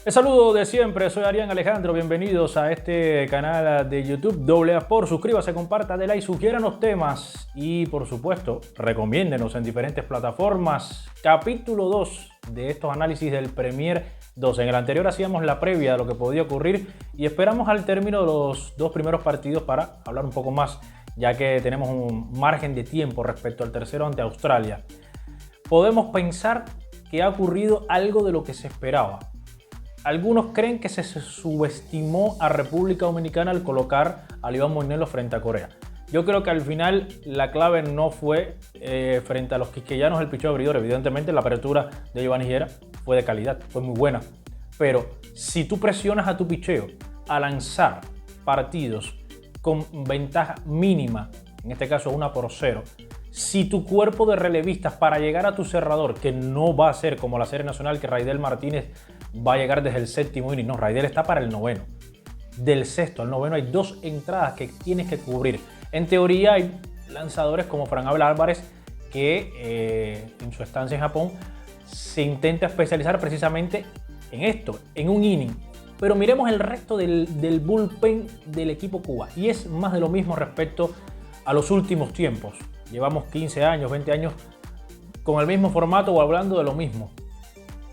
El saludo de siempre, soy Arián Alejandro, bienvenidos a este canal de YouTube AA Sport. Suscríbase, comparta, dé like, sugiéranos temas y por supuesto recomiéndenos en diferentes plataformas. Capítulo 2 de estos análisis del Premier 2. En el anterior hacíamos la previa de lo que podía ocurrir y esperamos al término de los dos primeros partidos para hablar un poco más, ya que tenemos un margen de tiempo respecto al tercero ante Australia. Podemos pensar que ha ocurrido algo de lo que se esperaba. Algunos creen que se subestimó a República Dominicana al colocar a Iván Moinelo frente a Corea. Yo creo que al final la clave no fue frente a los quisqueyanos el picheo abridor. Evidentemente la apertura de Giovanni Higuera fue de calidad, fue muy buena. Pero si tú presionas a tu picheo a lanzar partidos con ventaja mínima, en este caso 1-0, si tu cuerpo de relevistas para llegar a tu cerrador, que no va a ser como la serie nacional que Raidel Martínez va a llegar desde el séptimo inning, no, Raidel está para el noveno. Del sexto al noveno hay dos entradas que tienes que cubrir. En teoría hay lanzadores como Fran Abel Álvarez que en su estancia en Japón se intenta especializar precisamente en esto, en un inning. Pero miremos el resto del bullpen del equipo Cuba y es más de lo mismo respecto a los últimos tiempos. Llevamos 15 años, 20 años con el mismo formato o hablando de lo mismo.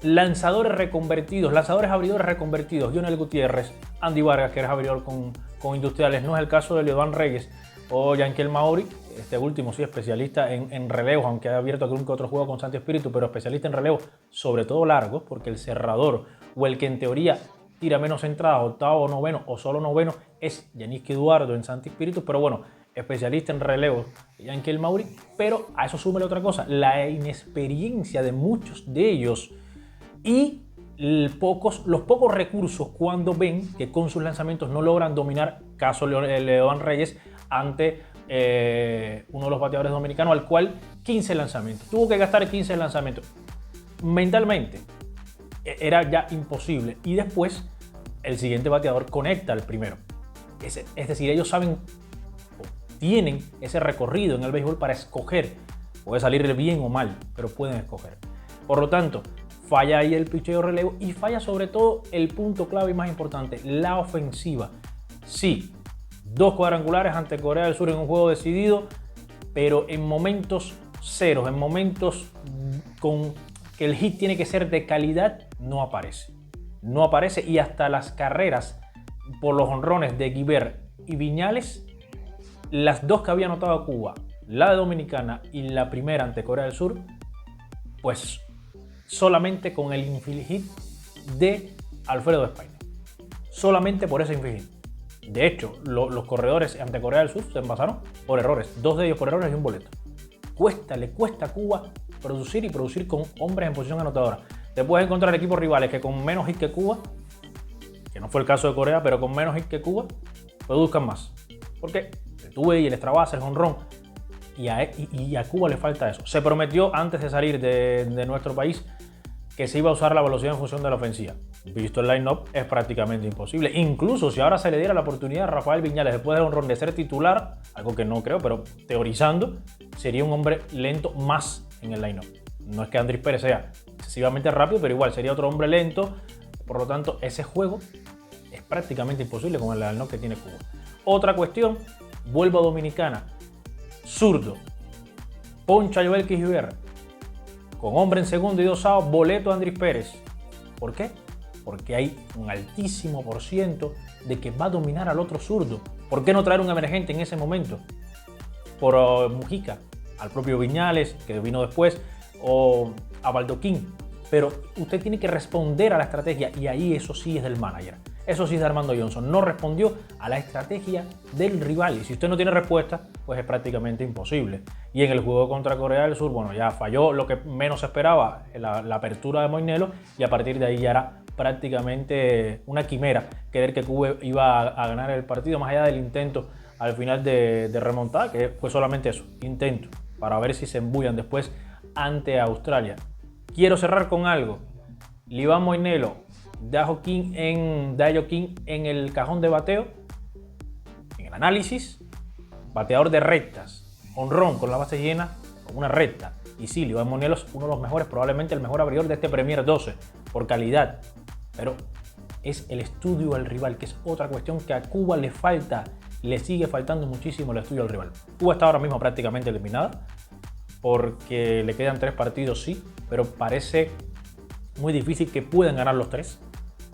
Lanzadores reconvertidos, lanzadores abridores reconvertidos. Jonel Gutiérrez, Andy Vargas, que era abridor con Industriales. No es el caso de Leodán Reyes o Yanquiel Mauri. Este último sí, especialista en relevos, aunque ha abierto algún que otro juego con Santi Espíritu, pero especialista en relevos, sobre todo largos, porque el cerrador o el que en teoría tira menos entradas, octavo o noveno o solo noveno, es Yaniski Eduardo en Santi Espíritu, pero bueno, especialista en relevos, Yanquiel Mauri. Pero a eso súmele otra cosa, la inexperiencia de muchos de ellos y los pocos recursos cuando ven que con sus lanzamientos no logran dominar, caso Leodán Reyes ante uno de los bateadores dominicanos, al cual 15 lanzamientos. Tuvo que gastar 15 lanzamientos. Mentalmente era ya imposible. Y después el siguiente bateador conecta al primero. Es decir, ellos saben, tienen ese recorrido en el béisbol para escoger. Puede salir bien o mal, pero pueden escoger. Por lo tanto, falla ahí el picheo relevo y falla sobre todo el punto clave y más importante, la ofensiva. Sí, 2 cuadrangulares ante Corea del Sur en un juego decidido, pero en momentos ceros, en momentos con que el hit tiene que ser de calidad, no aparece. No aparece y hasta las carreras por los jonrones de Guibert y Viñales, las dos que había anotado Cuba, la de Dominicana y la primera ante Corea del Sur, pues solamente con el infield hit de Alfredo España. Solamente por ese infield hit. De hecho, los corredores ante Corea del Sur se envasaron por errores. 2 de ellos por errores y un boleto. Le cuesta a Cuba producir con hombres en posición anotadora. Te puedes encontrar equipos rivales que con menos hit que Cuba, que no fue el caso de Corea, pero con menos hit que Cuba, produzcan más. Porque el tuve y el extra base, el jonrón. Y a Cuba le falta eso. Se prometió antes de salir de nuestro país que se iba a usar la velocidad en función de la ofensiva. Visto el line-up, es prácticamente imposible. Incluso si ahora se le diera la oportunidad a Rafael Viñales después del honrón de ser titular, algo que no creo, pero teorizando, sería un hombre lento más en el line-up. No es que Andrés Pérez sea excesivamente rápido, pero igual sería otro hombre lento. Por lo tanto, ese juego es prácticamente imposible con el line-up que tiene Cuba. Otra cuestión, vuelvo a Dominicana. Zurdo, poncha a Joel Quisper, con hombre en segundo y 2 outs, boleto a Andrés Pérez. ¿Por qué? Porque hay un altísimo % de que va a dominar al otro zurdo. ¿Por qué no traer un emergente en ese momento? Por Mujica, al propio Viñales, que vino después, o a Baldoquín. Pero usted tiene que responder a la estrategia y ahí eso sí es del manager. Eso sí es de Armando Johnson. No respondió a la estrategia del rival. Y si usted no tiene respuesta, pues es prácticamente imposible. Y en el juego contra Corea del Sur, bueno, ya falló lo que menos se esperaba, la apertura de Moinelo. Y a partir de ahí ya era prácticamente una quimera creer que Cuba iba a ganar el partido, más allá del intento al final de remontar, que fue solamente eso, intento, para ver si se embullan después ante Australia. Quiero cerrar con algo. Iván Moinelo, Dayo King en el cajón de bateo, en el análisis, bateador de rectas, honrón con la base llena, con una recta. Y sí, Iván Moinelo es uno de los mejores, probablemente el mejor abridor de este Premier 12, por calidad. Pero es el estudio al rival, que es otra cuestión que a Cuba le sigue faltando muchísimo el estudio al rival. Cuba está ahora mismo prácticamente eliminada porque le quedan 3 partidos, sí, pero parece muy difícil que puedan ganar los 3.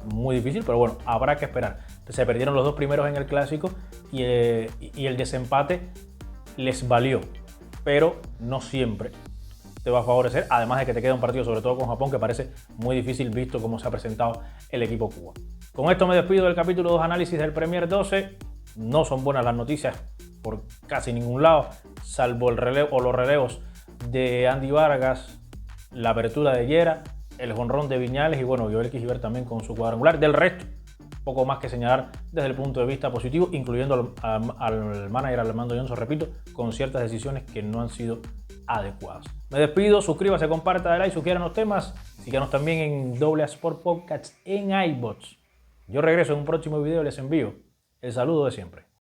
Muy difícil, pero bueno, habrá que esperar. Se perdieron los 2 primeros en el clásico y el desempate les valió, pero no siempre te va a favorecer, además de que te queda un partido sobre todo con Japón que parece muy difícil visto cómo se ha presentado el equipo Cuba. Con esto me despido del capítulo 2 análisis del Premier 12. No son buenas las noticias por casi ningún lado, salvo el relevo o los relevos de Andy Vargas, la apertura de Llera, el jonrón de Viñales y bueno, Joel Quijiver también con su cuadrangular. Del resto, poco más que señalar desde el punto de vista positivo, incluyendo al manager Armando Johnson, repito, con ciertas decisiones que no han sido adecuadas. Me despido, suscríbase, comparta, dale like, sugieran los temas, síganos también en AA Sport Podcasts en iBots. Yo regreso en un próximo video y les envío el saludo de siempre.